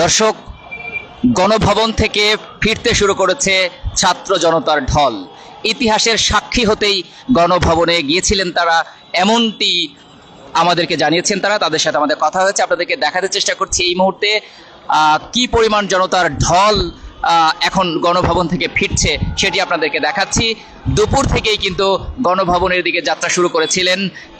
দর্শক, গণভবন থেকে ফিরতে শুরু করেছে ছাত্র জনতার ঢল। ইতিহাসের সাক্ষী হতেই গণভবনে গিয়েছিলেন তারা, এমনটি আমাদেরকে জানিয়েছেন তারা। তাদের সাথে আমাদের কথা হয়েছে, আপনাদেরকে দেখাতে চেষ্টা করছি এই মুহূর্তে কি পরিমাণ জনতার ঢল এখন গণভবন থেকে ফিরছে সেটি আপনাদেরকে দেখাচ্ছি। দুপুর থেকেই কিন্তু গণভবনের দিকে যাত্রা শুরু করেছিলেন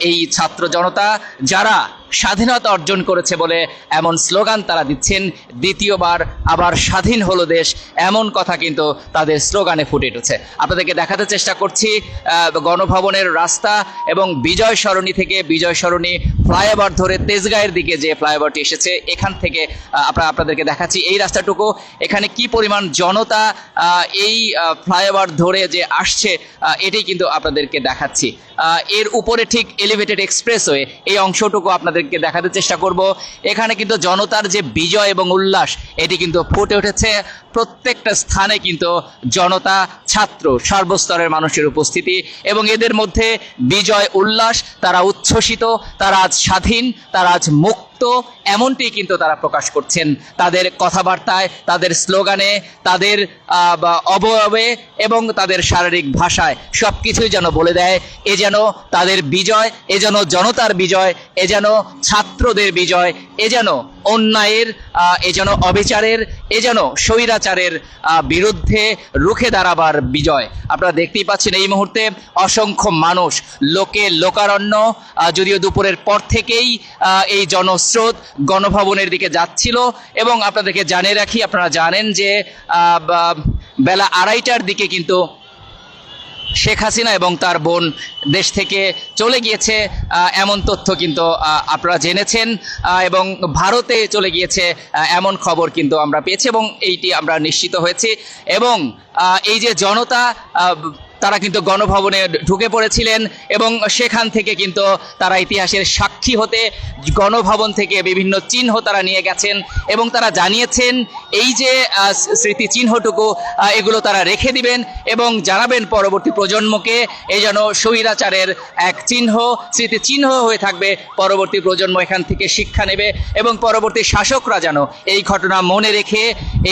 এই ছাত্র জনতা, যারা স্বাধীনতা অর্জন করেছে বলে এমন স্লোগান তারা দিচ্ছেন। দ্বিতীয়বার আবার স্বাধীন হলো দেশ, এমন কথা কিন্তু তাদের স্লোগানে ফুটে উঠেছে। আপনাদেরকে দেখাতে চেষ্টা করছি গণভবনের রাস্তা এবং বিজয় সরণি থেকে, বিজয় সরণি ফ্লাইওভার ধরে তেজগাঁয়ের দিকে যে ফ্লাইওভারটি এসেছে, এখান থেকে আপনাদেরকে দেখাচ্ছি এই রাস্তাটুকু। এখানে কি পরিমাণ জনতা এই ফ্লাইওভার ধরে যে আসছে এটাই কিন্তু আপনাদেরকে দেখাচ্ছি। এর উপরে ঠিক এলিভেটেড এক্সপ্রেসওয়ে, এই অংশটুকু আপনাদেরকে দেখাতে চেষ্টা করব। এখানে কিন্তু জনতার যে বিজয় এবং উল্লাস এটি কিন্তু ফুটে উঠেছে। প্রত্যেকটা স্থানে কিন্তু জনতা, ছাত্র, সর্বস্তরের মানুষের উপস্থিতি এবং এদের মধ্যে বিজয় উল্লাস। তারা উচ্ছ্বসিত, তারা আজ স্বাধীন, তারা আজ মুক্ত, এমনটি কিন্তু তারা প্রকাশ করছেন তাদের কথাবার্তায়, তাদের স্লোগানে, তাদের অবয়বে এবং তাদের শারীরিক ভাষায়। সব কিছুই যেন বলে দেয় এ যেন তাদের বিজয়, এ যেন জনতার বিজয়, এ যেন ছাত্রদের বিজয়, এ যেন অন্যায়ের, এ যেন অবিচারের, এ যেন স্বৈরাচারের বিরুদ্ধে রুখে দাঁড়াবার বিজয়। আপনারা দেখতেই পাচ্ছেন এই মুহূর্তে অসংখ্য মানুষ, লোকে লোকারণ্য। যদিও দুপুরের পর থেকেই এই জনস্রোত গণভবনের দিকে যাচ্ছিল এবং আপনাদেরকে জানিয়ে রাখি, আপনারা জানেন যে বেলা 2:30টার দিকে কিন্তু শেখ হাসিনা এবং তার বোন দেশ থেকে চলে গিয়েছে, এমন তথ্য কিন্তু আপনারা জেনেছেন এবং ভারতে চলে গিয়েছে এমন খবর কিন্তু আমরা পেয়েছি এবং এইটি আমরা নিশ্চিত হয়েছি। এবং এই যে জনতা, তারা কিন্তু গণভবনে ঢুকে পড়েছিলেন এবং সেখান থেকে কিন্তু তারা ইতিহাসের সাক্ষী হতে গণভবন থেকে বিভিন্ন চিহ্ন তারা নিয়ে গেছেন এবং তারা জানিয়েছেন এই যে স্মৃতিচিহ্নটুকু এগুলো তারা রেখে দিবেন এবং জানাবেন পরবর্তী প্রজন্মকে, এই যেন স্বৈরাচারের এক চিহ্ন, স্মৃতিচিহ্ন হয়ে থাকবে। পরবর্তী প্রজন্ম এখান থেকে শিক্ষা নেবে এবং পরবর্তী শাসকরা যেন এই ঘটনা মনে রেখে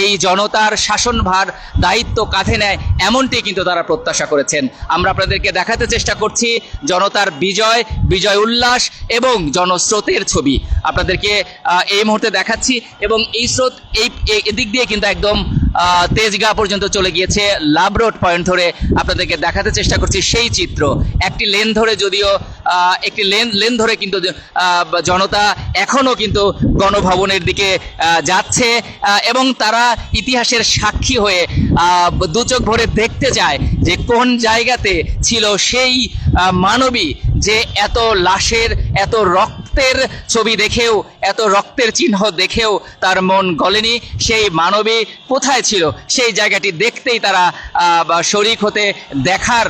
এই জনতার শাসনভার দায়িত্ব কাঁধে নেয়, এমনটি কিন্তু তারা প্রত্যাশা করেছেন। আমরা আপনাদেরকে দেখাতে চেষ্টা করছি জনতার বিজয়, বিজয় উল্লাস এবং জনস্রোতের ছবি আপনাদেরকে এই মুহূর্তে দেখাচ্ছি। এবং এই স্রোত এদিক দিয়ে কিন্তু একদম তেজগাঁ পর্যন্ত চলে গিয়েছে, লাভ রোড পয়েন্ট ধরে আপনাদেরকে দেখাতে চেষ্টা করছি সেই চিত্র। একটি লেন ধরে, যদিও একটি লেন ধরে কিন্তু জনতা এখনো কিন্তু গণভবনের দিকে যাচ্ছে এবং তারা ইতিহাসের সাক্ষী হয়ে দু চোখ ভরে দেখতে চায় যে কোন জায়গাতে ছিল সেই মানবী যে এত লাশের, এত রক্তের ছবি দেখেও, এত রক্তের চিহ্ন দেখেও তার মন গলেনি। সেই মানবী কোথায় ছিল সেই জায়গাটি দেখতেই তারা শরীক হতে, দেখার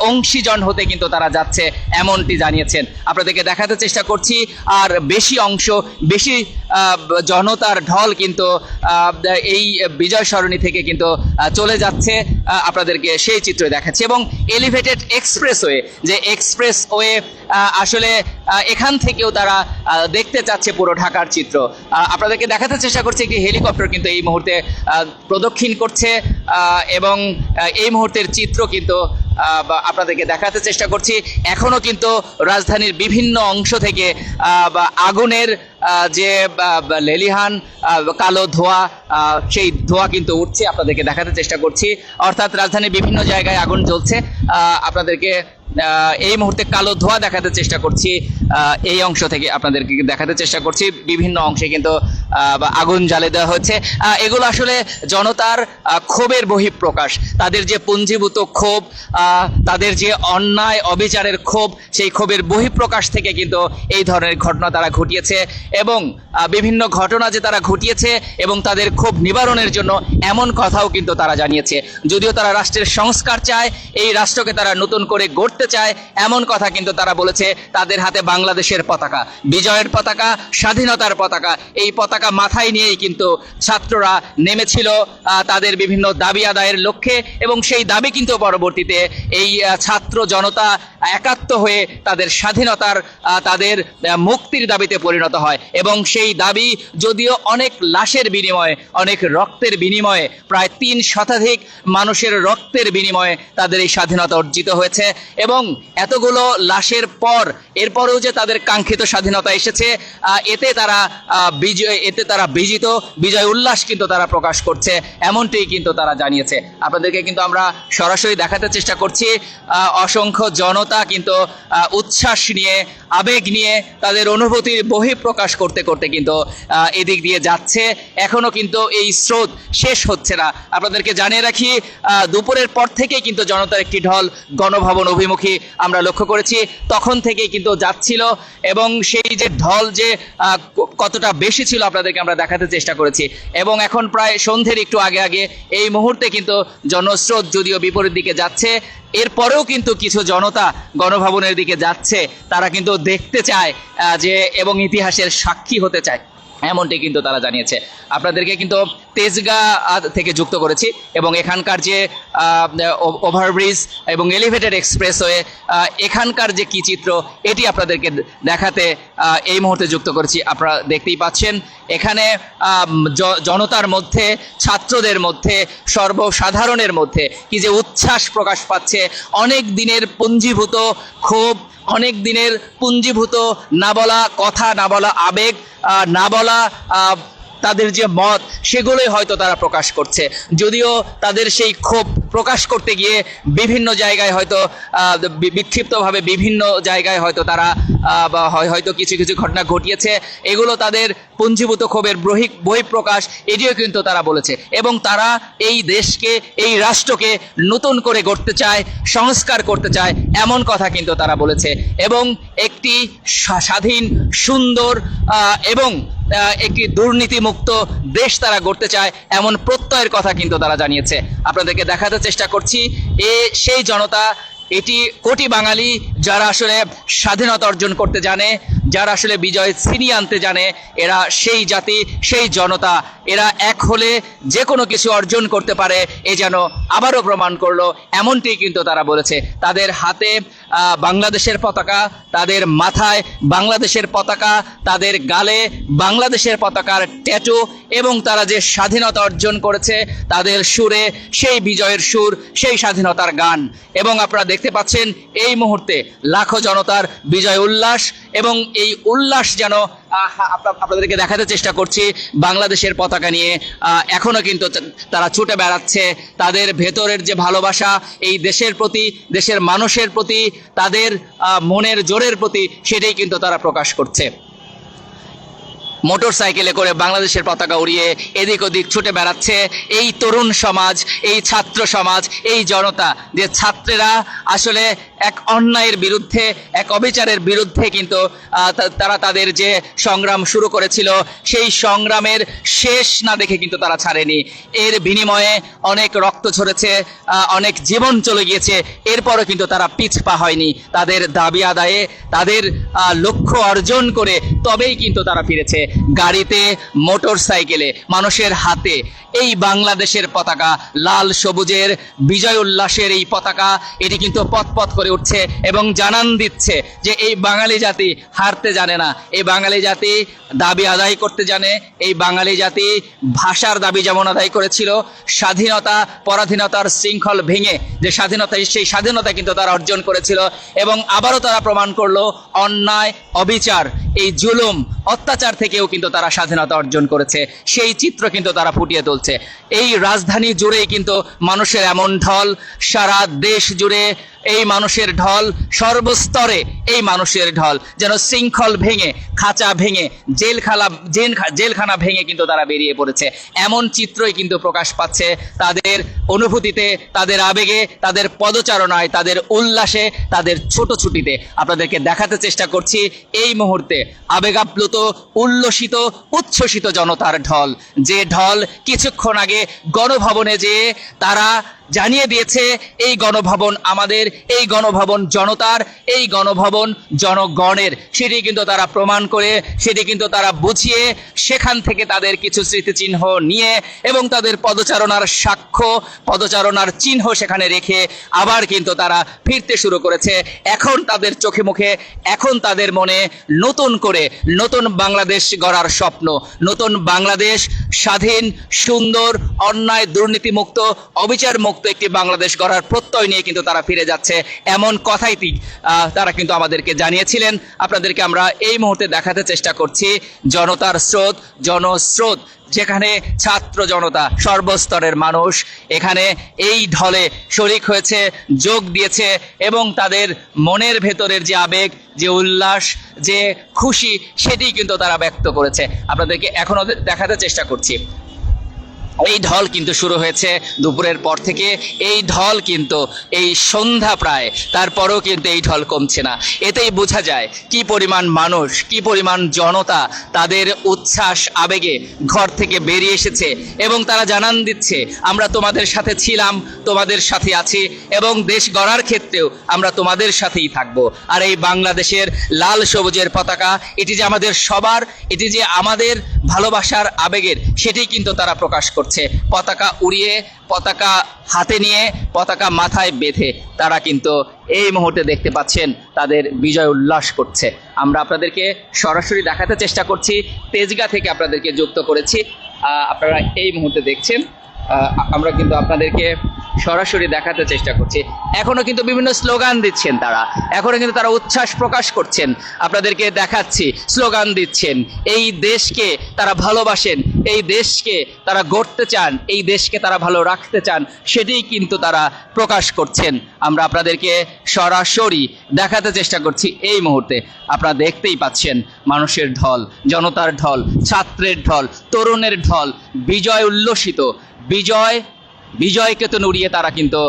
অংশীজন হতে কিন্তু তারা যাচ্ছে, এমনটি জানিয়েছেন। আপনাদেরকে দেখাতে চেষ্টা করছি। আর বেশি অংশ, বেশি জনতার ঢল কিন্তু এই বিজয় সরণি থেকে কিন্তু চলে যাচ্ছে, আপনাদেরকে সেই চিত্র দেখাচ্ছি। এবং এলিভেটেড এক্সপ্রেসওয়ে, যে এক্সপ্রেসওয়ে আসলে এখান থেকেও তারা দেখতে চাচ্ছে পুরো ঢাকার চিত্র। আপনাদেরকে দেখাতে চেষ্টা করছি একটি হেলিকপ্টার কিন্তু এই মুহূর্তে প্রদক্ষিণ করছে এবং এই মুহূর্তের চিত্র কিন্তু আপনাদেরকে দেখাতে চেষ্টা করছি। এখনো কিন্তু রাজধানীর বিভিন্ন অংশ থেকে আগুনের যে লেলিহান কালো ধোঁয়া, সেই ধোঁয়া কিন্তু উঠছে, আপনাদেরকে দেখাতে চেষ্টা করছি। অর্থাৎ রাজধানীর বিভিন্ন জায়গায় আগুন জ্বলছে। আপনাদেরকে এই মুহূর্তে কালো ধোঁয়া দেখাতে চেষ্টা করছি, এই অংশ থেকে আপনাদেরকে দেখাতে চেষ্টা করছি। বিভিন্ন অংশে কিন্তু আগুন জ্বালিয়ে দেওয়া হচ্ছে। এগুলো আসলে জনতার ক্ষোভের বহিঃপ্রকাশ, তাদের যে পুঞ্জীভূত ক্ষোভ, তাদের যে অন্যায় অবিচারের ক্ষোভ, সেই ক্ষোভের বহিঃপ্রকাশ থেকে কিন্তু এই ধরনের ঘটনা তারা ঘটিয়েছে এবং বিভিন্ন ঘটনা যে তারা ঘটিয়েছে এবং তাদের ক্ষোভ নিবারণের জন্য এমন কথাও কিন্তু তারা জানিয়েছে। যদিও তারা রাষ্ট্রের সংস্কার চায়, এই রাষ্ট্রকে তারা নতুন করে গড়তে চায়, এমন কথা কিন্তু তারা বলেছে। তাদের হাতে বাংলাদেশের পতাকা, বিজয়ের পতাকা, স্বাধীনতার পতাকা, এই পতাকা মাথায় নিয়েই কিন্তু ছাত্ররা নেমেছিল তাদের বিভিন্ন দাবি আদায়ের লক্ষ্যে এবং সেই দাবি কিন্তু পরবর্তীতে এই ছাত্র জনতা একাত্ম হয়ে তাদের স্বাধীনতার তাদের মুক্তির দাবিতে পরিণত হয়। এবং সেই দাবি যদিও অনেক লাশের বিনিময়ে, অনেক রক্তের বিনিময়ে, প্রায় 3 শতাধিক মানুষের রক্তের বিনিময়ে তাদের এই স্বাধীনতা অর্জিত হয়েছে। এবং এতগুলো লাশের পর এরপরেও যে তাদের কাঙ্ক্ষিত স্বাধীনতা এসেছে, এতে তারা বিজিত, বিজয় উল্লাস কিন্তু তারা প্রকাশ করছে, এমনটি কিন্তু তারা জানিয়েছে। আপনাদেরকে কিন্তু আমরা সরাসরি দেখাতে চেষ্টা করছি অসংখ্য জনতা কিন্তু উচ্ছ্বাস নিয়ে, আবেগ নিয়ে, তাদের অনুভূতির বহিঃপ্রকাশ করতে করতে কিন্তু এদিক দিয়ে যাচ্ছে। এখনো কিন্তু এই স্রোত শেষ হচ্ছে না। আপনাদেরকে জানিয়ে রাখি, দুপুরের পর থেকেই কিন্তু জনতার একটি ঢল গণভবন অভিমুখী আমরা লক্ষ্য করেছি, তখন থেকেই কিন্তু যাচ্ছিল। এবং সেই যে ঢল যে কতটা বেশি ছিল আপনাদেরকে আমরা দেখাতে চেষ্টা করেছি। এবং এখন প্রায় সন্ধ্যের একটু আগে আগে এই মুহূর্তে কিন্তু জনস্রোত যদিও বিপরীত দিকে যাচ্ছে, এরপরেও কিন্তু কিছু জনতা গণভবনের দিকে যাচ্ছে। তারা কিন্তু দেখতে চায় যে এবং ইতিহাসের সাক্ষী হতে চায়, এমনটি কিন্তু তারা জানিয়েছে। আপনাদেরকে কিন্তু তেজগাঁ থেকে যুক্ত করেছি এবং এখানকার যে ওভারব্রিজ এবং এলিভেটেড এক্সপ্রেসওয়ে, এখানকার যে কি চিত্র এটি আপনাদেরকে দেখাতে এই মুহূর্তে যুক্ত করেছি। আপনারা দেখতেই পাচ্ছেন এখানে জনতার মধ্যে, ছাত্রদের মধ্যে, সর্বসাধারণের মধ্যে কি যে উচ্ছ্বাস প্রকাশ পাচ্ছে। অনেক দিনের পুঞ্জীভূত ক্ষোভ, অনেক দিনের পুঞ্জীভূত না বলা কথা, না বলা আবেগ, না বলা তাদের যে মত, সেগুলোই হয়তো তারা প্রকাশ করছে। যদিও তাদের সেই ক্ষোভ প্রকাশ করতে গিয়ে বিভিন্ন জায়গায় হয়তো বিক্ষিপ্তভাবে বিভিন্ন জায়গায় হয়তো তারা হয়তো কিছু কিছু ঘটনা ঘটিয়েছে, এগুলো তাদের পুঞ্জীভূত ক্ষোভের বহিঃপ্রকাশ, এটিও কিন্তু তারা বলেছে। এবং তারা এই দেশকে, এই রাষ্ট্রকে নতুন করে গড়তে চায়, সংস্কার করতে চায়, এমন কথা কিন্তু তারা বলেছে। এবং একটি স্বাধীন, সুন্দর এবং একটি দুর্নীতিমুক্ত দেশ তারা গড়তে চায়, এমন প্রত্যয়ের কথা কিন্তু তারা জানিয়েছে। আপনাদেরকে দেখাতে চেষ্টা করছি সেই জনতা, এটি কোটি বাঙালি যারা আসলে স্বাধীনতা অর্জন করতে জানে, যারা আসলে বিজয় ছিনিয়ে আনতে জানে, এরা সেই জাতি, সেই জনতা। এরা এক হলে যে কোনো কিছু অর্জন করতে পারে, এ যেন আবারও প্রমাণ করলো, এমনটি কিন্তু তারা বলেছে। তাদের হাতে বাংলাদেশের পতাকা, তাদের মাথায় বাংলাদেশের পতাকা, তাদের গালে বাংলাদেশের পতাকার ট্যাটু, এবং তারা যে স্বাধীনতা অর্জন করেছে তাদের সুরে সেই বিজয়ের সুর, সেই স্বাধীনতার গান। এবং আপনারা দেখতে পাচ্ছেন এই মুহূর্তে লাখো জনতার বিজয় উল্লাস, এবং এই উল্লাস যেন আপনাদেরকে দেখাতে চেষ্টা করছি বাংলাদেশের পতাকা নিয়ে এখনো কিন্তু তারা ছুটে বেড়াচ্ছে। তাদের ভেতরের যে ভালোবাসা এই দেশের প্রতি, দেশের মানুষের প্রতি, তাদের মনের জোরের প্রতি, সেটাই কিন্তু তারা প্রকাশ করছে। মোটর সাইকেলে করে বাংলাদেশের পতাকা উড়িয়ে এদিক ওদিক ছুটে বেড়াচ্ছে এই তরুণ সমাজ, এই ছাত্র সমাজ, এই জনতা। যে ছাত্রেরা আসলে এক অন্যায়ের বিরুদ্ধে, এক অবিচারের বিরুদ্ধে কিন্তু তারা তাদের যে সংগ্রাম শুরু করেছিল, সেই সংগ্রামের শেষ না দেখে কিন্তু তারা ছাড়েনি। এর বিনিময়ে অনেক রক্ত ঝরেছে, অনেক জীবন চলে গিয়েছে, এরপরও কিন্তু তারা পিছপা হয়নি। তাদের দাবি আদায়ে, তাদের লক্ষ্য অর্জন করে তবেই কিন্তু তারা ফিরেছে। গাড়িতে, মোটর সাইকেলে, মানুষের হাতে এই বাংলাদেশের পতাকা, লাল সবুজের বিজয় উল্লাসের এই পতাকা, এটি কিন্তু পথ পথ করে উঠছে এবং জানান দিচ্ছে যে এই বাঙালি জাতি হারতে জানে না, এই বাঙালি জাতি দাবি আদায় করতে জানে, এই বাঙালি জাতি ভাষার দাবি যেমন আদায় করেছিল, স্বাধীনতা পরাধীনতার শৃঙ্খল ভেঙে যে স্বাধীনতা, সেই স্বাধীনতা কিন্তু তারা অর্জন করেছিল। এবং আবারও তারা প্রমাণ করলো অন্যায়, অবিচার, এই জুলুম, অত্যাচার থেকেও কিন্তু তারা স্বাধীনতা অর্জন করেছে। সেই চিত্র কিন্তু তারা ফুটিয়ে তুলছে। এই রাজধানী জুড়েই কিন্তু মানুষের এমন ঢল, সারা দেশ জুড়ে এই মানুষের ঢল, সর্বস্তরে এই মানুষের ঢল, যেন শৃঙ্খল ভেঙে, খাঁচা ভেঙে, জেলখানা ভেঙে কিন্তু তারা বেরিয়ে পড়েছে। এমন চিত্রই কিন্তু প্রকাশ পাচ্ছে তাদের অনুভূতিতে, তাদের আবেগে, তাদের পদচারণায়, তাদের উল্লাসে, তাদের ছোটছুটিতে। আপনাদেরকে দেখাতে চেষ্টা করছি এই মুহূর্তে আবেগাপ্লুত, উল্লসিত, উচ্ছ্বসিত জনতার ঢল। যে ঢল কিছুক্ষণ আগে গণভবনে যেয়ে তারা জানিয়ে দিয়েছে এই গণভবন আমাদের, এই গণভবন জনতার, এই গণভবন জনগণের। সেটি কিন্তু তারা প্রমাণ করে, সেটি কিন্তু তারা বুঝিয়ে, সেখান থেকে তাদের কিছু স্মৃতিচিহ্ন নিয়ে এবং তাদের পদচারণার সাক্ষ্য, পদচারণার চিহ্ন সেখানে রেখে আবার কিন্তু তারা ফিরতে শুরু করেছে। এখন তাদের চোখে মুখে, এখন তাদের মনে নতুন করে নতুন বাংলাদেশ গড়ার স্বপ্ন, নতুন বাংলাদেশ, স্বাধীন, সুন্দর, অন্যায় দুর্নীতিমুক্ত, অবিচার মুক্ত একটি বাংলাদেশ গড়ার প্রত্যয় নিয়ে কিন্তু তারা ফিরে যাচ্ছে, এমন কথাই তারা কিন্তু আমাদেরকে জানিয়েছিলেন। আপনাদেরকে আমরা এই মুহূর্তে দেখাতে চেষ্টা করছি জনতার স্রোত, জনস্রোত, যেখানে ছাত্র জনতা, সর্বস্তরের মানুষ এখানে এই ঢলে শরিক হয়েছে, যোগ দিয়েছে এবং তাদের মনের ভেতরের যে আবেগ, যে উল্লাস, যে খুশি, সেটি কিন্তু তারা ব্যক্ত করেছে। আপনাদেরকে এখনো দেখাতে চেষ্টা করছি। এই ঢল কিন্তু শুরু হয়েছে দুপুরের পর থেকে, এই ঢল কিন্তু এই সন্ধ্যা প্রায়, তারপরেও কিন্তু এই ঢল কমছে না। এতেই বোঝা যায় কি পরিমাণ মানুষ, কি পরিমাণ জনতা তাদের উচ্ছ্বাস আবেগে ঘর থেকে বেরিয়ে এসেছে এবং তারা জানান দিচ্ছে আমরা তোমাদের সাথে ছিলাম, তোমাদের সাথে আছি এবং দেশ গড়ার ক্ষেত্রেও আমরা তোমাদের সাথেই থাকবো। আর এই বাংলাদেশের লাল সবুজের পতাকা, এটি যে আমাদের সবার, এটি যে আমাদের ভালোবাসার আবেগের, সেটি কিন্তু তারা প্রকাশ করছে। পতাকা উড়িয়ে, পতাকা হাতে নিয়ে, পতাকা মাথায় বেঁধে তারা কিন্তু এই মুহূর্তে দেখতে পাচ্ছেন তাদের বিজয় উল্লাস করছে। আমরা আপনাদেরকে সরাসরি দেখাতে চেষ্টা করছি, তেজগাঁ থেকে আপনাদেরকে যুক্ত করেছি। আপনারা এই মুহূর্তে দেখছেন, আমরা কিন্তু আপনাদেরকে সরাসরি দেখাতে চেষ্টা করছি। এখনো কিন্তু বিভিন্ন স্লোগান দিচ্ছেন তারা, এখনো কিন্তু তারা উচ্ছ্বাস প্রকাশ করছেন। আপনাদেরকে দেখাচ্ছি, স্লোগান দিচ্ছেন, এই দেশকে তারা ভালোবাসেন, এই দেশকে তারা গড়তে চান, এই দেশকে তারা ভালো রাখতে চান, সেটাই কিন্তু তারা প্রকাশ করছেন। আমরা আপনাদেরকে সরাসরি দেখাতে চেষ্টা করছি এই মুহূর্তে। আপনারা দেখতেই পাচ্ছেন মানুষের ঢল, জনতার ঢল, ছাত্রের ঢল, তরুণের ঢল, বিজয় উল্লসিত, বিজয়কে তো নুড়িয়ে তারা কিন্তু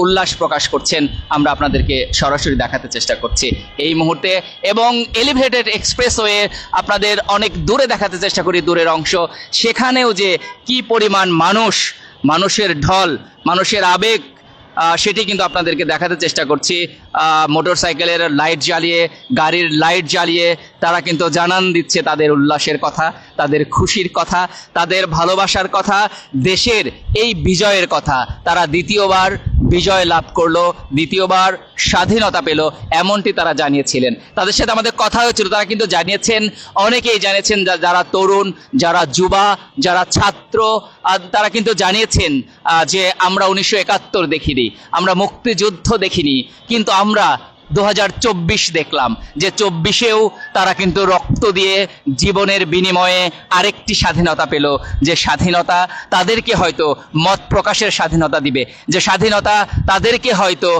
উল্লাস প্রকাশ করছেন। আমরা আপনাদেরকে সরাসরি দেখাতে চেষ্টা করছি এই মুহূর্তে। এবং এলিভেটেড এক্সপ্রেসওয়ে আপনাদের অনেক দূরে দেখাতে চেষ্টা করি, দূরের অংশ, সেখানেও যে কি পরিমাণ মানুষ, মানুষের ঢল, মানুষের আবেগ, সেটি কিন্তু আপনাদেরকে দেখাতে চেষ্টা করছি। মোটরসাইকেলের লাইট জ্বালিয়ে, গাড়ির লাইট জ্বালিয়ে তারা কিন্তু জানান দিচ্ছে তাদের উল্লাসের কথা, তাদের খুশির কথা, তাদের ভালোবাসার কথা, দেশের এই বিজয়ের কথা। তারা দ্বিতীয়বার বিজয় লাভ করলো, দ্বিতীয়বার স্বাধীনতা পেল, এমনটি তারা জানিয়েছিলেন। তাদের সাথে আমাদের কথা হয়েছিল, তারা কিন্তু জানিয়েছেন, অনেকেই জানিয়েছেন, যারা তরুণ, যারা যুবা, যারা ছাত্র, তারা কিন্তু জানিয়েছেন যে আমরা 1971 দেখিনি, আমরা মুক্তিযুদ্ধ দেখিনি, কিন্তু আমরা 2024 দেখলাম, যে 24-এও তারা কিন্তু রক্ত দিয়ে জীবনের বিনিময়ে আরেকটি স্বাধীনতা পেল। যে স্বাধীনতা তাদেরকে হয়তো মত প্রকাশের স্বাধীনতা দিবে, যে স্বাধীনতা তাদেরকে হয়তো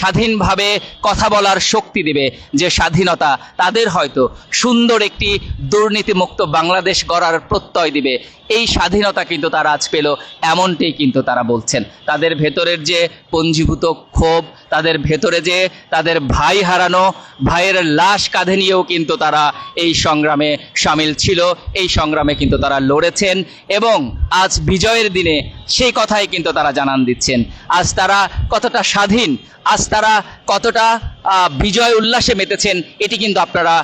স্বাধীনভাবে কথা বলার শক্তি দিবে, যে স্বাধীনতা তাদের হয়তো সুন্দর একটি দুর্নীতিমুক্ত বাংলাদেশ গড়ার প্রত্যয় দিবে। এই স্বাধীনতা কিন্তু তারা আজ পেল, এমনটাই কিন্তু তারা বলছেন। তাদের ভেতরের যে পঞ্জীভূত ক্ষোভ, তাদের ভেতরে যে তাদের ভাই হারানো, ভাইয়ের লাশ কাঁধে নিয়েও কিন্তু তারা এই সংগ্রামে সামিল ছিল, এই সংগ্রামে কিন্তু তারা লড়েছেন এবং আজ বিজয়ের দিনে সেই কথাই কিন্তু তারা জানান দিচ্ছেন। আজ তারা কতটা স্বাধীন, আজ তারা কতটা বিজয় উল্লাসে মেতেছেন, এটি কিন্তু আপনারা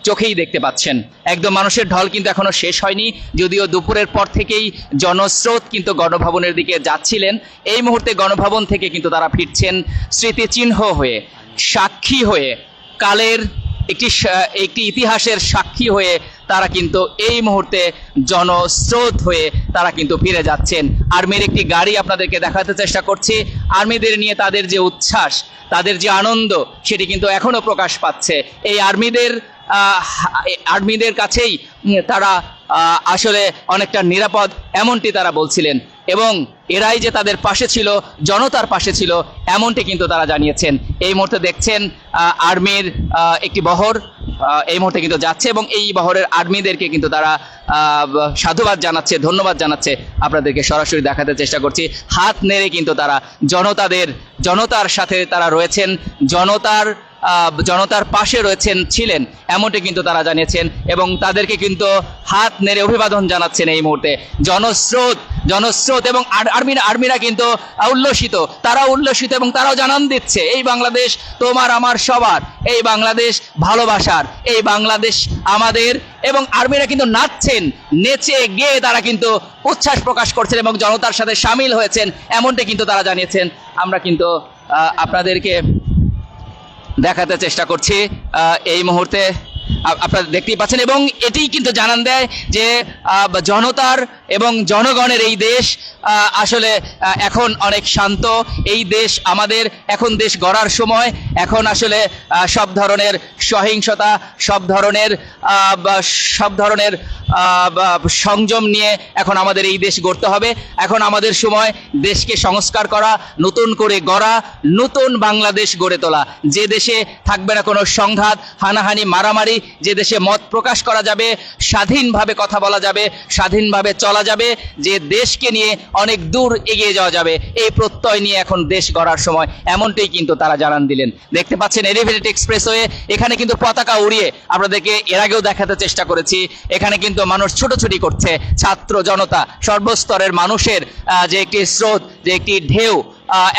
চোখেই দেখতে পাচ্ছেন। একদম মানুষের ঢল কিন্তু এখনো শেষ হয়নি, যদিও দুপুরের পর থেকেই জনস্রোত কিন্তু গণভবনের দিকে যাচ্ছিলেন। এই মুহূর্তে গণভবন থেকে কিন্তু তারা ফিরছেন স্মৃতিচিহ্ন হয়ে, সাক্ষী হয়ে, কালের একটি ইতিহাসের সাক্ষী হয়ে তারা কিন্তু এই মুহূর্তে জনস্রোত হয়ে তারা কিন্তু ফিরে যাচ্ছেন। আর্মির একটি গাড়ি আপনাদেরকে দেখাতে চেষ্টা করছি। আর্মিদের নিয়ে তাদের যে উচ্ছ্বাস, তাদের যে আনন্দ, সেটি কিন্তু এখনো প্রকাশ পাচ্ছে। এই আর্মিদের কাছেই তারা আসলে অনেকটা নিরাপদ, এমনটি তারা বলছিলেন এবং এরাই যে তাদের পাশে ছিল, জনতার পাশে ছিল, এমনটি কিন্তু তারা জানিয়েছেন। এই মুহূর্তে দেখছেন আর্মির একটি বহর এই মুহূর্তে কিন্তু যাচ্ছে এবং এই বহরের আর্মিদেরকে কিন্তু তারা সাধুবাদ জানাচ্ছে, ধন্যবাদ জানাচ্ছে। আপনাদেরকে সরাসরি দেখাতে চেষ্টা করছি। হাত নেড়ে কিন্তু তারা জনতার সাথে তারা রয়েছেন, জনতার পাশে ছিলেন, এমনটি কিন্তু তারা জানিয়েছেন এবং তাদেরকে কিন্তু হাত নেড়ে অভিবাদন জানাচ্ছেন। এই মুহূর্তে জনস্রোত জনস্রোত এবং আর্মিরা কিন্তু উল্লসিত, তারাও উল্লসিত এবং তারাও জানান দিচ্ছে এই বাংলাদেশ তোমার আমার সবার, এই বাংলাদেশ ভালোবাসার, এই বাংলাদেশ আমাদের। এবং আর্মিরা কিন্তু নাচছেন, নেচে গেয়ে তারা কিন্তু উচ্ছ্বাস প্রকাশ করছেন এবং জনতার সাথে সামিল হয়েছেন, এমনটা কিন্তু তারা জানিয়েছেন। আমরা কিন্তু আপনাদেরকে দেখাতে চেষ্টা করছি এই মুহূর্তে, আপনারা দেখতেই পাচ্ছেন। এবং এটি কিন্তু জানান দেয় যে জনতার এবং জনগণের এই দেশ আসলে এখন অনেক শান্ত। এই দেশ আমাদের, এখন দেশ গড়ার সময়। এখন আসলে সব ধরনের সহিংসতা, সব ধরনের সংযম নিয়ে এখন আমাদের এই দেশ গড়তে হবে। এখন আমাদের সময় দেশকে সংস্কার করা, নতুন করে গড়া, নতুন বাংলাদেশ গড়ে তোলা, যে দেশে থাকবে না কোনো সংঘাত, হানাহানি, মারামারি, যে দেশে মত প্রকাশ করা যাবে, স্বাধীনভাবে কথা বলা যাবে, স্বাধীনভাবে চলা যাবে, যে দেশকে নিয়ে অনেক দূর এগিয়ে যাওয়া যাবে, এই প্রত্যয় নিয়ে এখন দেশ গড়ার সময়, এমনটাই কিন্তু তারা জানান দিলেন। দেখতে পাচ্ছেন এলিভেটেড এক্সপ্রেসওয়ে, এখানে কিন্তু পতাকা উড়িয়ে আপনাদেরকে এর আগেও দেখাতে চেষ্টা করেছি, এখানে কিন্তু মানুষ ছুটোছুটি করছে, ছাত্র জনতা, সর্বস্তরের মানুষের যে একটি স্রোত, যে একটি ঢেউ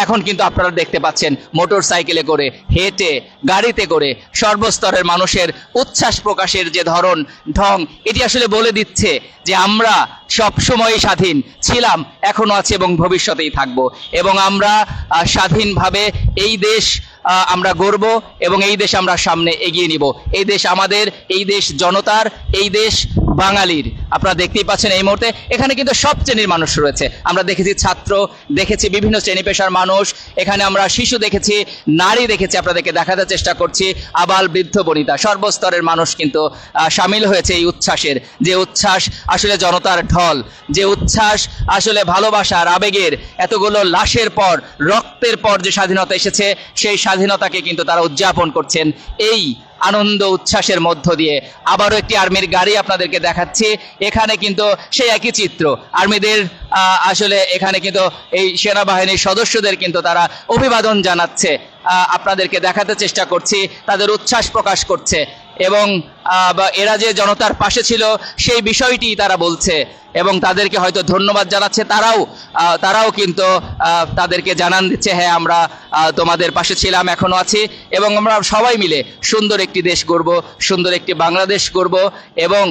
এখন কিন্তু আপনারা দেখতে পাচ্ছেন। মোটর সাইকেলে করে, হেঁটে, গাড়িতে করে সর্বস্তরের মানুষের উচ্ছ্বাস প্রকাশের যে ঢং, এটি আসলে বলে দিচ্ছে যে আমরা সব সময় স্বাধীন ছিলাম, এখনো আছে এবং ভবিষ্যতেই থাকব। এবং আমরা স্বাধীনভাবে এই দেশ আমরা গড়ব এবং এই দেশ আমরা সামনে এগিয়ে নিব। এই দেশ আমাদের, এই দেশ জনতার, এই দেশ বাঙালির। আপনারা দেখতেই পাচ্ছেন এই মুহূর্তে এখানে কিন্তু সব শ্রেণীর মানুষ রয়েছে। আমরা দেখেছি ছাত্র, দেখেছি বিভিন্ন শ্রেণী পেশার মানুষ, এখানে আমরা শিশু দেখেছি, নারী দেখেছি, আপনাদেরকে দেখাতে চেষ্টা করছি, আবাল বৃদ্ধ বনিতা, সর্বস্তরের মানুষ কিন্তু সামিল হয়েছে এই উচ্ছ্বাসের। যে উচ্ছ্বাস আসলে জনতার ঢল, যে উচ্ছ্বাস আসলে ভালোবাসার, আবেগের, এতগুলো লাশের পর, রক্তের পর যে স্বাধীনতা এসেছে, সেই স্বাধীনতাকে কিন্তু তারা উদযাপন করছেন এই আনন্দ উচ্ছ্বাসের মধ্য দিয়ে। আবারও একটি আর্মির গাড়ি আপনাদেরকে দেখাচ্ছি, এখানে কিন্তু সেই একই চিত্র। আর্মিদের আসলে এখানে কিন্তু এই সেনাবাহিনীর সদস্যদের কিন্তু তারা অভিবাদন জানাচ্ছে, আপনাদেরকে দেখাতে চেষ্টা করছি, তাদের উচ্ছ্বাস প্রকাশ করছে এবং এরা যে জনতার পাশে ছিল সেই বিষয়টি তারা বলছে এবং তাদেরকে হয়তো ধন্যবাদ জানাচ্ছে। তারাও কিন্তু তাদেরকে জানান দিচ্ছে, হ্যাঁ আমরা তোমাদের পাশে ছিলাম, এখনো আছি এবং আমরা সবাই মিলে সুন্দর একটি দেশ গড়ব, সুন্দর একটি বাংলাদেশ গড়ব এবং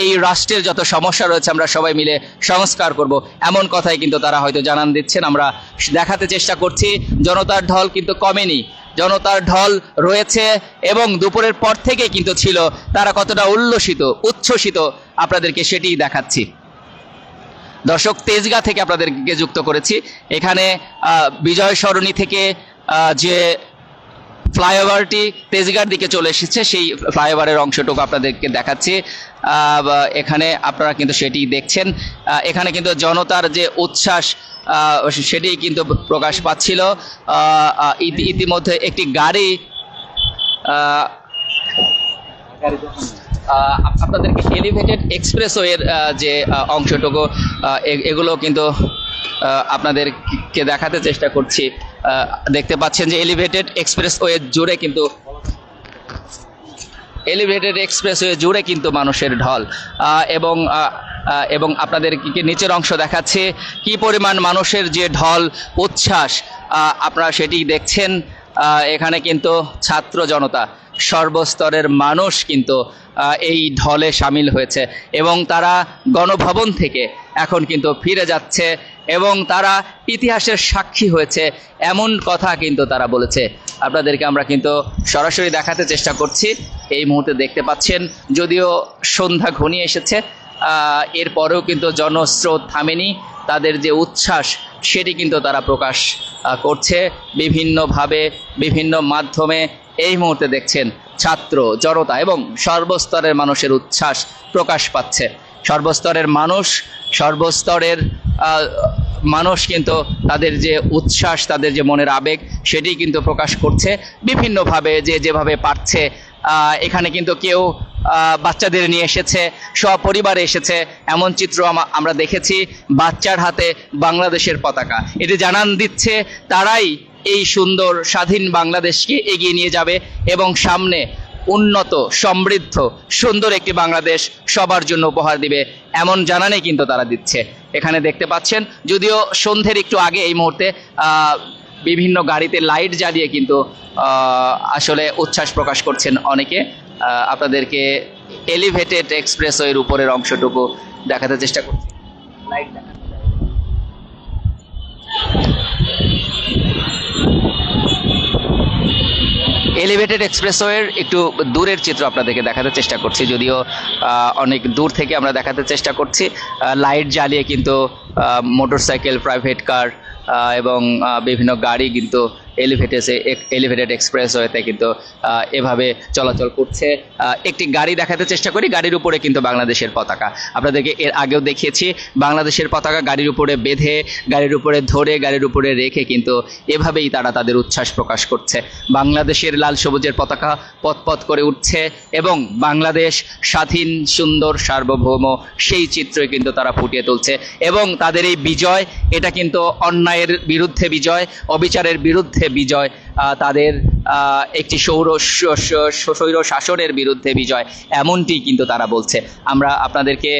এই রাষ্ট্রের যত সমস্যা রয়েছে আমরা সবাই মিলে সংস্কার করব, এমন কথাই কিন্তু তারা হয়তো জানান দিচ্ছেন। আমরা দেখাতে চেষ্টা করছি জনতার ঢল কিন্তু কমেনি, জনতার ঢল রয়েছে এবং দুপুরের পর থেকে কিন্তু ছিল। তারা কতটা উচ্ছ্বসিত আপনাদেরকে সেটিই দেখাচ্ছি। দর্শক, তেজগাঁ থেকে আপনাদেরকে যুক্ত করেছি। এখানে বিজয় সরণি থেকে যে ফ্লাইওভারটি তেজগাঁর দিকে চলে এসেছে, সেই ফ্লাইওভারের অংশটুকু আপনাদেরকে দেখাচ্ছি। এখানে আপনারা কিন্তু সেটি দেখছেন। এখানে কিন্তু জনতার যে উচ্ছ্বাস সেটি কিন্তু প্রকাশ পাচ্ছিল। ইতিমধ্যে একটি গাড়ি আপনাদেরকে এলিভেটেড এক্সপ্রেসওয়ের যে অংশটুকু, এগুলো কিন্তু আপনাদেরকে দেখাতে চেষ্টা করছি। দেখতে পাচ্ছেন যে এলিভেটেড এক্সপ্রেসওয়ে জুড়ে কিন্তু মানুষের ঢল এবং আপনাদেরকে নিচের অংশ দেখাচ্ছে কি পরিমাণ মানুষের যে ঢল, উচ্ছ্বাস, আপনারা সেটি দেখছেন। এখানে কিন্তু ছাত্র জনতা, সর্বস্তরের মানুষ কিন্তু এই ঢলে সামিল হয়েছে এবং তারা গণভবন থেকে এখন কিন্তু ফিরে যাচ্ছে এবং তারা ইতিহাসের সাক্ষী হয়েছে, এমন কথা কিন্তু তারা বলেছে। আপনাদেরকে আমরা কিন্তু সরাসরি দেখাতে চেষ্টা করছি। এই মুহূর্তে দেখতে পাচ্ছেন, যদিও সন্ধ্যা ঘনিয়ে এসেছে, এরপরেও কিন্তু জনস্রোত থামেনি। তাদের যে উচ্ছ্বাস সেটি কিন্তু তারা প্রকাশ করছে বিভিন্নভাবে, বিভিন্ন মাধ্যমে। এই মুহূর্তে দেখছেন ছাত্র জনতা এবং সর্বস্তরের মানুষের উচ্ছ্বাস প্রকাশ পাচ্ছে। সর্বস্তরের মানুষ কিন্তু তাদের যে উচ্ছ্বাস, তাদের যে মনের আবেগ, সেটি কিন্তু প্রকাশ করছে বিভিন্নভাবে, যেভাবে পারছে। এখানে কিন্তু কেউ বাচ্চাদের নিয়ে এসেছে, সপরিবারে এসেছে, এমন চিত্র আমরা দেখেছি। বাচ্চার হাতে বাংলাদেশের পতাকা, এটি জানান দিচ্ছে তারাই এই সুন্দর স্বাধীন বাংলাদেশকে এগিয়ে নিয়ে যাবে এবং সামনে উন্নত, সমৃদ্ধ, সুন্দর একটি বাংলাদেশ সবার জন্য উপহার দিবে, এমন জানানে কিন্তু তারা দিচ্ছে। এখানে দেখতে পাচ্ছেন, যদিও সন্ধ্যের একটু আগে এই মুহূর্তে বিভিন্ন গাড়িতে লাইট জ্বালিয়ে কিন্তু আসলে উচ্ছ্বাস প্রকাশ করছেন অনেকে। আপনাদেরকে এলিভেটেড এক্সপ্রেসওয়ের উপরের অংশটুকু দেখাতে চেষ্টা করছি। লাইট দেখা এলিভেটেড এক্সপ্রেসওয়ের একটু দূরের চিত্র আপনাদেরকে দেখাতে চেষ্টা করছি, যদিও অনেক দূর থেকে আমরা দেখাতে চেষ্টা করছি। লাইট জ্বালিয়ে কিন্তু মোটরসাইকেল, প্রাইভেট কার এবং বিভিন্ন গাড়ি কিন্তু এলিভেটেড এক্সপ্রেসওয়েতে কিন্তু এভাবে চলাচল করছে। একটি গাড়ি দেখাতে চেষ্টা করি, গাড়ির উপরে কিন্তু বাংলাদেশের পতাকা। আপনাদেরকে এর আগেও দেখিয়েছি, বাংলাদেশের পতাকা গাড়ির উপরে বেঁধে, গাড়ির উপরে ধরে, গাড়ির উপরে রেখে কিন্তু এভাবেই তারা তাদের উচ্ছ্বাস প্রকাশ করছে। বাংলাদেশের লাল সবুজের পতাকা পথ করে উঠছে এবং বাংলাদেশ স্বাধীন, সুন্দর, সার্বভৌম, সেই চিত্রই কিন্তু তারা ফুটিয়ে তুলছে। এবং তাদের এই বিজয়, এটা কিন্তু অন্যায়ের বিরুদ্ধে বিজয়, অবিচারের বিরুদ্ধে বিজয়, তাদের একটি স্বৈর শাসনের বিরুদ্ধে বিজয়, এমনটি কিন্তু তারা বলছে। আমরা আপনাদেরকে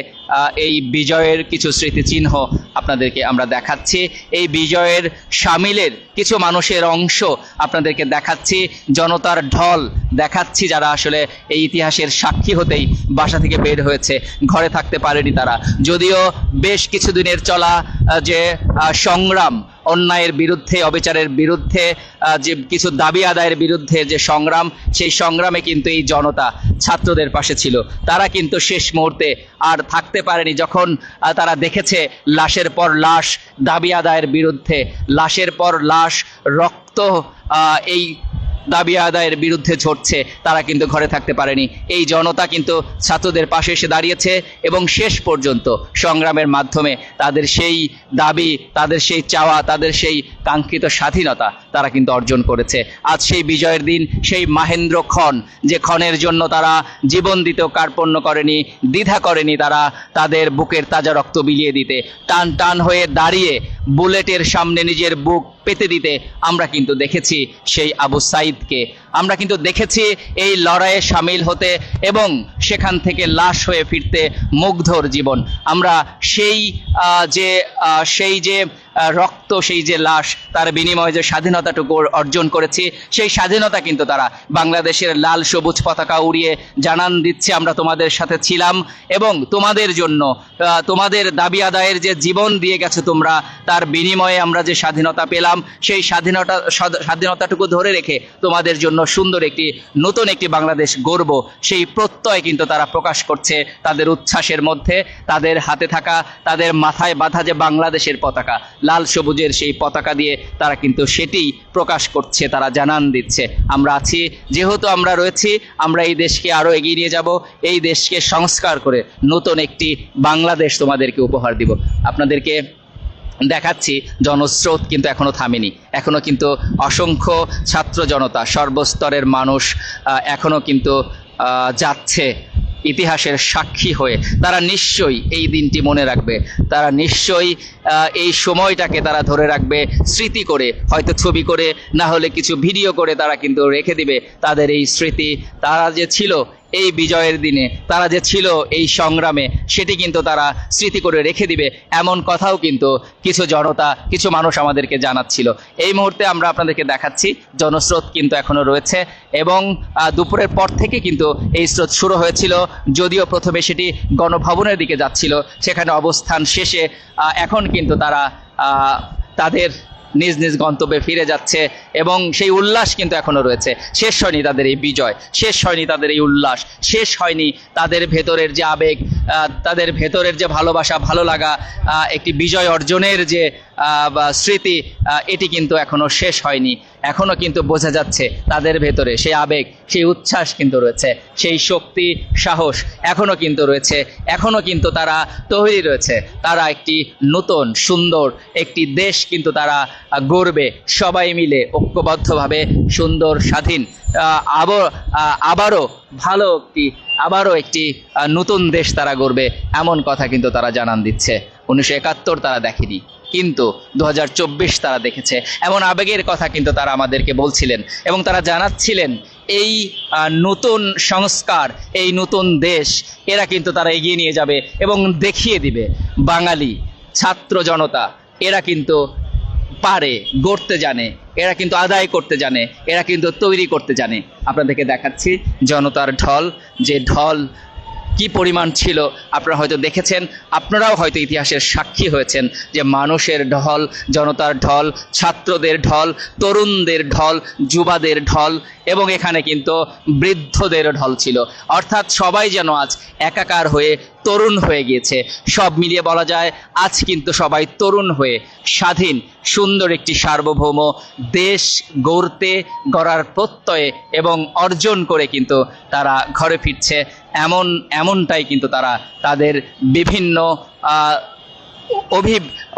এই বিজয়ের কিছু স্মৃতিচিহ্ন আপনাদেরকে আমরা দেখাচ্ছি, এই বিজয়ের সামিলের কিছু মানুষের অংশ আপনাদেরকে দেখাচ্ছি, জনতার ঢল দেখাচ্ছি, যারা আসলে এই ইতিহাসের সাক্ষী হতেই বাসা থেকে বের হয়েছে, ঘরে থাকতে পারেনি তারা। যদিও বেশ কিছুদিনের চলা যে সংগ্রাম, অন্যায়ের বিরুদ্ধে, অবিচারের বিরুদ্ধে, যে কিছু দাবি আদায়ের বিরুদ্ধে যে সংগ্রাম, সেই সংগ্রামে কিন্তু এই জনতা ছাত্রদের পাশে ছিল। তারা কিন্তু শেষ মুহূর্তে আর থাকতে পারেনি, যখন তারা দেখেছে লাশের পর লাশ দাবি আদায়ের বিরুদ্ধে, লাশের পর লাশ, রক্ত এই দাবি আদায়ের বিরুদ্ধে ঝরছে, তারা কিন্তু ঘরে থাকতে পারেনি। এই জনতা কিন্তু ছাত্রদের পাশে এসে দাঁড়িয়েছে এবং শেষ পর্যন্ত সংগ্রামের মাধ্যমে তাদের সেই দাবি, তাদের সেই চাওয়া, তাদের সেই কাঙ্ক্ষিত স্বাধীনতা তারা কিন্তু অর্জন করেছে। আজ সেই বিজয়ের দিন, সেই মাহেন্দ্র খন, যে ক্ষণের জন্য তারা জীবন দিতেও কার্পণ্য করেনি, দ্বিধা করেনি তারা তাদের বুকের তাজা রক্ত বিলিয়ে দিতে, টান টান হয়ে দাঁড়িয়ে বুলেটের সামনে নিজের বুক পেতে দিতে আমরা কিন্তু দেখেছি সেই আবু সাইদকে, আমরা কিন্তু দেখেছি এই লড়াইয়ে সামিল হতে এবং সেখান থেকে লাশ হয়ে ফিরতে মুগ্ধর জীবন। আমরা সেই যে রক্ত, সেই যে লাশ, তার বিনিময়ে যে স্বাধীনতাটুকু অর্জন করেছি, সেই স্বাধীনতা কিন্তু তারা বাংলাদেশের লাল সবুজ পতাকা উড়িয়ে জানান দিচ্ছে, আমরা তোমাদের সাথে ছিলাম এবং তোমাদের জন্য, তোমাদের দাবি আদায়ের যে জীবন দিয়ে গেছো তোমরা, তার বিনিময়ে আমরা যে স্বাধীনতা পেলাম, সেই স্বাধীনতাটুকু ধরে রেখে তোমাদের জন্য সুন্দর একটি নতুন একটি বাংলাদেশ গড়ব, সেই প্রত্যয় কিন্তু তারা প্রকাশ করছে তাদের উচ্ছ্বাসের মধ্যে। তাদের হাতে থাকা, তাদের মাথায় বাঁধা যে বাংলাদেশের পতাকা, লাল সবুজের সেই পতাকা দিয়ে তারা কিন্তু সেটি প্রকাশ করছে, তারা জানান দিচ্ছে আমরা আছি, যেহেতু আমরা রয়েছি, আমরা এই দেশকে আরো এগিয়ে নিয়ে যাব, এই দেশকে সংস্কার করে নতুন একটি বাংলাদেশ তোমাদেরকে উপহার দিব। আপনাদেরকে দেখাচ্ছি জনস্রোত কিন্তু এখনো থামেনি, এখনো কিন্তু অসংখ্য ছাত্র জনতা, সর্বস্তরের মানুষ এখনো কিন্তু যাচ্ছে ইতিহাসের সাক্ষী হয়ে। তারা নিশ্চয়ই এই দিনটি মনে রাখবে, তারা নিশ্চয়ই এই সময়টাকে তারা ধরে রাখবে, স্মৃতি করে, হয়তো ছবি করে, না হলে কিছু ভিডিও করে তারা কিন্তু রেখে দিবে তাদের এই স্মৃতি। তারা যে ছিল এই বিজয়ের দিনে, তারা যে ছিল এই সংগ্রামে, সেটি কিন্তু তারা স্মৃতি করে রেখে দিবে, এমন কথাও কিন্তু কিছু জনতা, কিছু মানুষ আমাদেরকে জানাচ্ছিল। এই মুহূর্তে আমরা আপনাদেরকে দেখাচ্ছি জনস্রোত কিন্তু এখনো রয়েছে এবং দুপুরের পর থেকে কিন্তু এই স্রোত শুরু হয়েছিল, যদিও প্রথমে সেটি গণভবনের দিকে যাচ্ছিল, সেখানে অবস্থান শেষে এখন কিন্তু তারা তাদের নিজ নিজ গন্তব্যে ফিরে যাচ্ছে এবং সেই উল্লাস কিন্তু এখনো রয়েছে। শেষ হয়নি তাদের এই বিজয়, শেষ হয়নি তাদের এই উল্লাস, শেষ হয়নি তাদের ভেতরের যে আবেগ, তাদের ভেতরের যে ভালোবাসা, ভালো লাগা, একটি বিজয় অর্জনের যে স্মৃতি, এটি কিন্তু এখনো শেষ হয়নি। এখনো কিন্তু বোঝা যাচ্ছে তাদের ভেতরে সেই আবেগ, সেই উচ্ছ্বাস কিন্তু রয়েছে, সেই শক্তি, সাহস এখনো কিন্তু রয়েছে, এখনো কিন্তু তারা তৈরি রয়েছে। তারা একটি নতুন সুন্দর একটি দেশ কিন্তু তারা গড়বে, সবাই মিলে ঐক্যবদ্ধভাবে সুন্দর স্বাধীন আবারও একটি নতুন দেশ তারা গড়বে, এমন কথা কিন্তু তারা জানান দিচ্ছে। 1971 তারা দেখেনি, কিন্তু 2024 তারা দেখেছে, এমন আবেগের কথা কিন্তু তারা আমাদেরকে বলছিলেন এবং তারা জানাচ্ছিলেন এই নতুন সংস্কার, এই নতুন দেশ এরা কিন্তু তারা এগিয়ে নিয়ে যাবে এবং দেখিয়ে দিবে বাঙালি ছাত্র জনতা এরা কিন্তু পারে, গড়তে জানে, এরা কিন্তু আদায় করতে জানে, এরা কিন্তু তৈরি করতে জানে। আপনাদেরকে দেখাচ্ছি জনতার ঢল, যে ঢল কি পরিমাণ ছিল আপনারা হয়তো দেখেছেন, আপনারাও হয়তো ইতিহাসের সাক্ষী হয়েছেন যে মানুষের ঢল, জনতার ঢল, ছাত্রদের ঢল, তরুণদের ঢল, যুবাদের ঢল এবং এখানে কিন্তু বৃদ্ধদের ঢল ছিল। অর্থাৎ সবাই যেন আজ একাকার হয়ে তরুণ হয়ে গিয়েছে। সব মিলিয়ে বলা যায় আজ কিন্তু সবাই তরুণ হয়ে স্বাধীন সুন্দর একটি সার্বভৌম দেশ গড়ার প্রত্যয়ে এবং অর্জন করে কিন্তু তারা ঘরে ফিরছে। এমনটাই কিন্তু তারা তাদের বিভিন্ন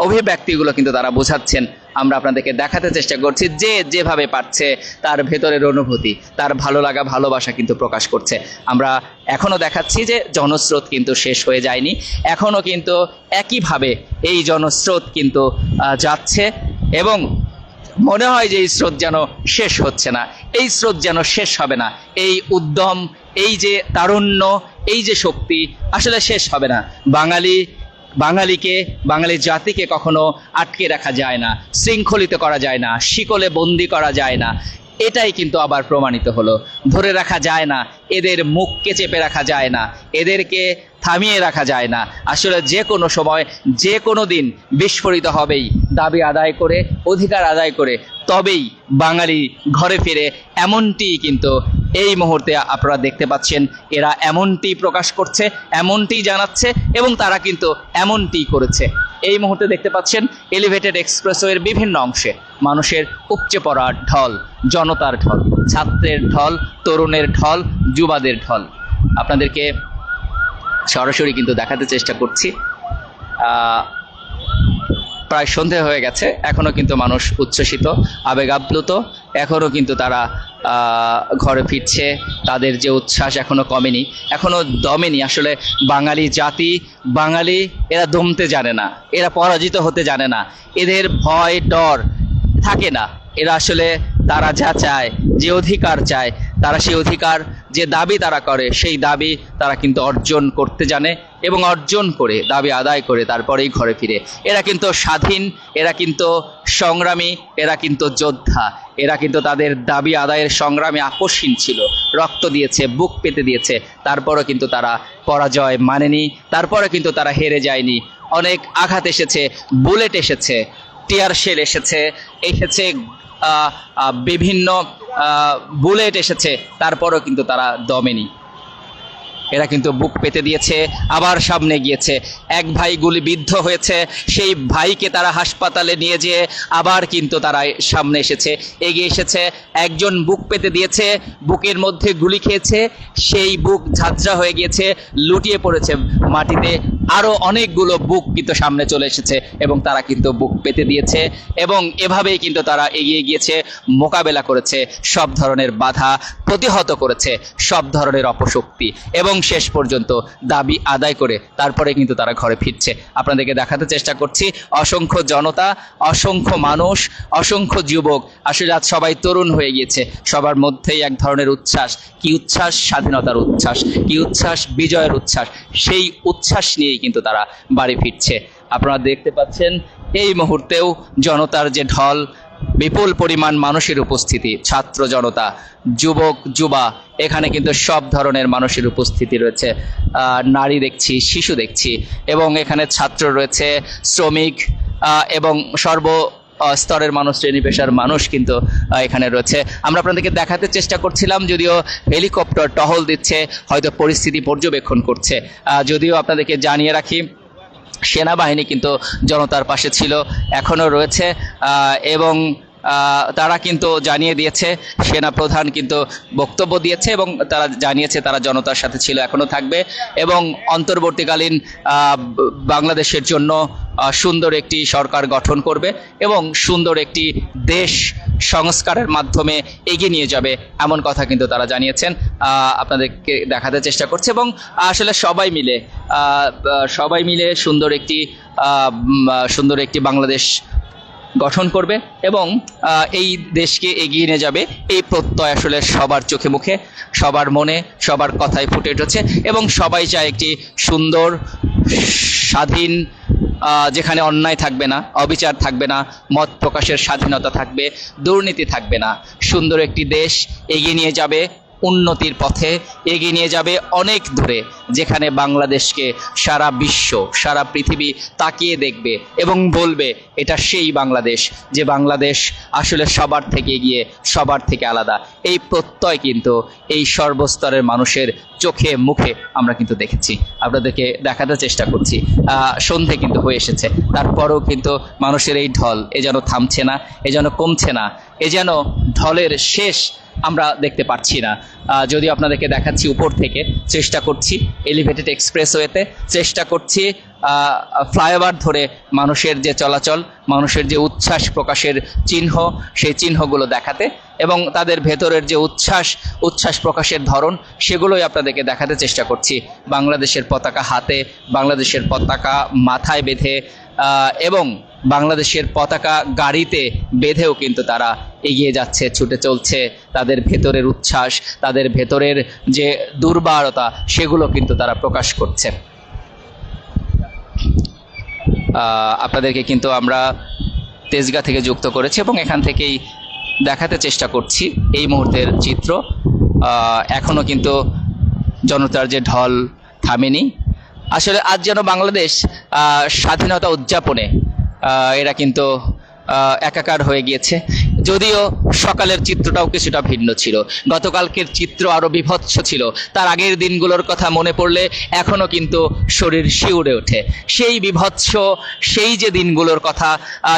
অভিব্যক্তিগুলো কিন্তু তারা বোঝাচ্ছেন। আমরা আপনাদেরকে দেখাতে চেষ্টা করছি যে যেভাবে পারছে তার ভেতরের অনুভূতি, তার ভালো লাগা, ভালোবাসা কিন্তু প্রকাশ করছে। আমরা এখনো দেখাচ্ছি যে জনস্রোত কিন্তু শেষ হয়ে যায়নি, এখনো কিন্তু একইভাবে এই জনস্রোত কিন্তু যাচ্ছে এবং মনে হয় যে এই স্রোত যেন শেষ হচ্ছে না, এই স্রোত যেন শেষ হবে না। এই উদ্যম, এই যে তারুণ্য, এই যে শক্তি আসলে শেষ হবে না। বাঙালি জাতিকে কখনো আটকে রাখা যায় না, শৃঙ্খলিত করা যায় না, শিকলে বন্দি করা যায় না। এটাই কিন্তু আবার প্রমাণিত হলো। ধরে রাখা যায় না, এদের মুখকে চেপে রাখা যায় না, এদেরকে থামিয়ে রাখা যায় না। আসলে যে কোনো সময়, যে কোনো দিন বিস্ফোরিত হবেই, দাবি আদায় করে, অধিকার আদায় করে তবেই বাঙালি ঘরে ফিরে। এমনটি কিন্তু এই মুহূর্তে আপনারা দেখতে পাচ্ছেন, এরা এমনটি প্রকাশ করছে, এমনটি জানাচ্ছে এবং তারা কিন্তু এমনটি করেছে। এই মুহূর্তে দেখতে পাচ্ছেন এলিভেটেড এক্সপ্রেসওয়ের বিভিন্ন অংশে মানুষের উপচে পড়ার ঢল, জনতার ঢল, ছাত্রের ঢল, তরুণের ঢল, যুবাদের ঢল। আপনাদেরকে সরাসরি কিন্তু দেখাতে চেষ্টা করছি। প্রায় সন্ধে হয়ে গেছে, এখনো কিন্তু মানুষ উচ্ছ্বসিত, আবেগ আপ্লুত, এখনো কিন্তু তারা ঘরে ফিরছে। তাদের যে উচ্ছ্বাস এখনো কমেনি, এখনো দমেনি। আসলে বাঙালি জাতি, বাঙালি এরা দমতে জানে না, এরা পরাজিত হতে জানে না, এদের ভয় ডর থাকে না। এরা আসলে তারা যা চায়, যে অধিকার চায়, তারা সেই অধিকার, যে দাবি তারা করে, সেই দাবি তারা কিন্তু অর্জন করতে জানে এবং অর্জন করে, দাবি আদায় করে তারপরেই ঘরে ফিরে। এরা কিন্তু স্বাধীন, এরা কিন্তু সংগ্রামী, এরা কিন্তু যোদ্ধা। এরা কিন্তু তাদের দাবি আদায়ের সংগ্রামে আপোষহীন ছিল, রক্ত দিয়েছে, বুক পেতে দিয়েছে। তারপরও কিন্তু তারা পরাজয় মানেনি, তারপরে কিন্তু তারা হেরে যায়নি। অনেক আঘাত এসেছে, বুলেট এসেছে, টিয়ার শেল এসেছে, বিভিন্ন বুলেট এসেছে, তারপরও কিন্তু তারা দমেনি। এরা কিন্তু বুক পেতে দিয়েছে, আবার সামনে গিয়েছে। এক ভাই গুলিবিদ্ধ হয়েছে, সেই ভাইকে তারা হাসপাতালে নিয়ে যেয়ে আবার কিন্তু তারা সামনে এসেছে, এগিয়ে এসেছে। একজন বুক পেতে দিয়েছে, বুকের মধ্যে গুলি খেয়েছে, সেই বুক ঝাঁঝরা হয়ে গিয়েছে, লুটিয়ে পড়েছে মাটিতে। আরো অনেকগুলো বুক কিন্তু সামনে চলে এসেছে এবং তারা কিন্তু বুক পেতে দিয়েছে এবং এভাবেই কিন্তু তারা এগিয়ে গিয়েছে, মোকাবেলা করেছে সব ধরনের বাধা, প্রতিহত করেছে সব ধরনের অপশক্তি এবং শেষ পর্যন্ত দাবি আদায় করে তারপরে কিন্তু তারা ঘরে ফিরছে। আপনাদেরকে দেখাতে চেষ্টা করছি অসংখ্য জনতা, অসংখ্য মানুষ, অসংখ্য যুবক। আসলে আজ সবাই তরুণ হয়ে গিয়েছে, সবার মধ্যেই এক ধরনের উচ্ছ্বাস। কি উচ্ছ্বাস? স্বাধীনতার উচ্ছ্বাস। কি উচ্ছ্বাস? বিজয়ের উচ্ছ্বাস। সেই উচ্ছ্বাস নিয়েই কিন্তু তারা বাড়ি ফিরছে। আপনারা দেখতে পাচ্ছেন এই মুহূর্তেও জনতার যে ঢল, বিপুল পরিমাণ মানুষের উপস্থিতি, ছাত্র জনতা, যুবক যুবা, এখানে কিন্তু সব ধরনের মানুষের উপস্থিতি রয়েছে। নারী দেখছি, শিশু দেখছি এবং এখানে ছাত্র রয়েছে, শ্রমিক এবং সর্ব স্তরের মানুষ, শ্রেণী পেশার মানুষ কিন্তু এখানে রয়েছে। আমরা আপনাদেরকে দেখাতে চেষ্টা করছিলাম, যদিও হেলিকপ্টার টহল দিচ্ছে, হয়তো পরিস্থিতি পর্যবেক্ষণ করছে। যদিও আপনাদেরকে জানিয়ে রাখি, সেনাবাহিনী কিন্তু জনতার পাশে ছিল, এখনো রয়েছে এবং তারা কিন্তু জানিয়ে দিয়েছে, সেনা প্রধান কিন্তু বক্তব্য দিয়েছে এবং তারা জানিয়েছে তারা জনতার সাথে ছিল, এখনো থাকবে এবং অন্তর্বর্তীকালীন বাংলাদেশের জন্য সুন্দর একটি সরকার গঠন করবে এবং সুন্দর একটি দেশ সংস্কারের মাধ্যমে এগিয়ে নিয়ে যাবে, এমন কথা কিন্তু তারা জানিয়েছেন। আপনাদেরকে দেখাতে চেষ্টা করছে এবং আসলে সবাই মিলে সুন্দর একটি বাংলাদেশ গঠন করবে এবং এই দেশকে এগিয়ে নিয়ে যাবে, এই প্রত্যয় আসলে সবার চোখে মুখে, সবার মনে, সবার কথায় ফুটে উঠেছে। এবং সবাই চায় একটি সুন্দর, স্বাধীন, যেখানে অন্যায় থাকবে না, অবিচার থাকবে না, মত প্রকাশের স্বাধীনতা থাকবে, দুর্নীতি থাকবে না, সুন্দর একটি দেশ এগিয়ে নিয়ে যাবে উন্নতির পথে, এগিয়ে নিয়ে যাবে অনেক দূরে, যেখানে বাংলাদেশকে সারা বিশ্ব, সারা পৃথিবী তাকিয়ে দেখবে এবং বলবে এটা সেই বাংলাদেশ, যে বাংলাদেশ আসলে সবার থেকে এগিয়ে, সবার থেকে আলাদা। এই প্রত্যয় কিন্তু এই সর্বস্তরের মানুষের চোখে মুখে আমরা কিন্তু দেখেছি, আপনাদেরকে দেখাতে চেষ্টা করছি। সন্ধে কিন্তু হয়ে এসেছে, তারপরেও কিন্তু মানুষের এই ঢল এ যেন থামছে না, এ যেন কমছে না, এ যেন ঢলের শেষ আমরা দেখতে পাচ্ছি না। যদিও আপনাদেরকে দেখাচ্ছি উপর থেকে, চেষ্টা করছি এলিভেটেড এক্সপ্রেসওয়েতে, চেষ্টা করছি ফ্লাইওভার ধরে মানুষের যে চলাচল, মানুষের যে উচ্ছ্বাস প্রকাশের চিহ্ন, সেই চিহ্নগুলো দেখাতে এবং তাদের ভেতরের যে উচ্ছ্বাস প্রকাশের ধরন, সেগুলোই আপনাদেরকে দেখাতে চেষ্টা করছি। বাংলাদেশের পতাকা হাতে, বাংলাদেশের পতাকা মাথায় বেঁধে এবং বাংলাদেশের পতাকা গাড়িতে বেঁধেও কিন্তু তারা এগিয়ে যাচ্ছে, ছুটে চলছে। তাদের ভেতরের উচ্ছ্বাস, তাদের ভেতরের যে দুর্বারতা, সেগুলো কিন্তু তারা প্রকাশ করছে। আপনাদেরকে কিন্তু আমরা তেজগাঁ থেকে যুক্ত করেছি এবং এখান থেকেই দেখাতে চেষ্টা করছি এই মুহূর্তের চিত্র। এখনো কিন্তু জনতার যে ঢল থামেনি। আসলে আজ যেন বাংলাদেশ স্বাধীনতা উদযাপনে এরা কিন্তু একাকার হয়ে গিয়েছে। যদিও সকালের চিত্রটাও কিছুটা ভিন্ন ছিল, গতকালকের চিত্র আরো বিভৎস ছিল। তার আগের দিনগুলোর কথা মনে পড়লে এখনো কিন্তু শরীর শিউরে ওঠে। সেই বিভৎস, সেই যে দিনগুলোর কথা,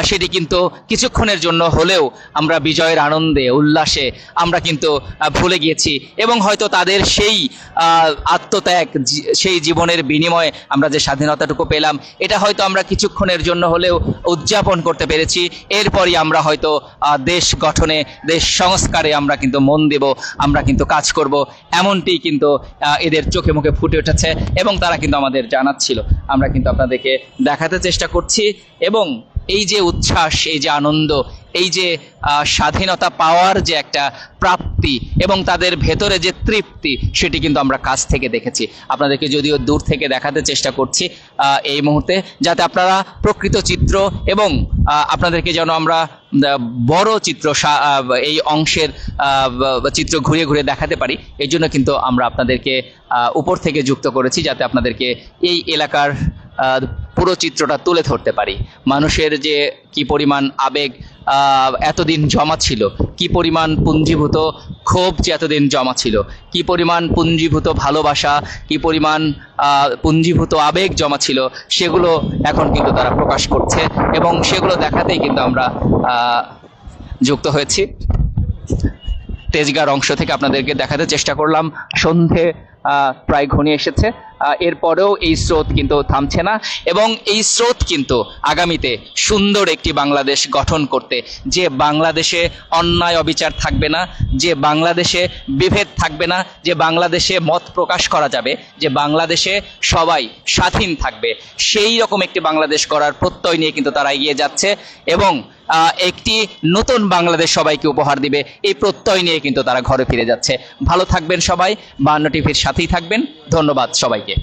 সেটি কিন্তু কিছুক্ষণের জন্য হলেও আমরা বিজয়ের আনন্দে, উল্লাসে আমরা কিন্তু ভুলে গিয়েছি এবং হয়তো তাদের সেই আত্মত্যাগ, সেই জীবনের বিনিময়ে আমরা যে স্বাধীনতাটুকু পেলাম, এটা হয়তো আমরা কিছুক্ষণের জন্য হলেও উদযাপন করতে পেরেছি। এরপরই আমরা হয়তো দেশ গঠনে, দেশ সংস্কারে আমরা কিন্তু মন দেব, আমরা কিন্তু কাজ করব, এমনটি কিন্তু এদের চোখে মুখে ফুটে উঠেছে এবং তারা কিন্তু আমাদের জানাচ্ছিল। আমরা কিন্তু আপনাদেরকে দেখাতে চেষ্টা করছি এবং এই যে উচ্ছ্বাস, এই যে আনন্দ, এই যে স্বাধীনতা পাওয়ার যে একটা প্রাপ্তি এবং তাদের ভেতরে যে তৃপ্তি, সেটি কিন্তু আমরা কাছ থেকে দেখেছি। আপনাদেরকে যদিও দূর থেকে দেখাতে চেষ্টা করছি এই মুহূর্তে, যাতে আপনারা প্রকৃত চিত্র এবং আপনাদেরকে যেন আমরা বড় চিত্র, এই অংশের চিত্র ঘুরে ঘুরে দেখাতে পারি। এই জন্য কিন্তু আমরা আপনাদেরকে উপর থেকে যুক্ত করেছি, যাতে আপনাদেরকে এই এলাকার পুরো চিত্রটা তুলে ধরতে পারি। মানুষের যে কি পরিমাণ আবেগ এতদিন জমা ছিল, কি পরিমাণ পুঞ্জীভূত ক্ষোভ যে এতদিন জমা ছিল, কি পরিমাণ পুঞ্জীভূত ভালোবাসা, কি পরিমাণ পুঞ্জীভূত আবেগ জমা ছিল, সেগুলো এখন কিন্তু তারা প্রকাশ করছে এবং সেগুলো দেখাতেই কিন্তু আমরা যুক্ত হয়েছি। তেজগাঁর অংশ থেকে আপনাদেরকে দেখাতে চেষ্টা করলাম। সন্ধে প্রায় ঘনিয়ে এসেছে, এরপরেও এই স্রোত কিন্তু থামছে না এবং এই স্রোত কিন্তু আগামীতে সুন্দর একটি বাংলাদেশ গঠন করতে, যে বাংলাদেশে অন্যায় অবিচার থাকবে না, যে বাংলাদেশে বিভেদ থাকবে না, যে বাংলাদেশে মত প্রকাশ করা যাবে, যে বাংলাদেশে সবাই স্বাধীন থাকবে, সেই রকম একটি বাংলাদেশ করার প্রত্যয় নিয়ে কিন্তু তারা এগিয়ে যাচ্ছে এবং একটি নতুন বাংলাদেশ সবাইকে উপহার দিবে, এই প্রত্যয় নিয়ে কিন্তু তারা ঘরে ফিরে যাচ্ছে। ভালো থাকবেন সবাই, 52 টিভির সাথেই থাকবেন। ধন্যবাদ সবাইকে।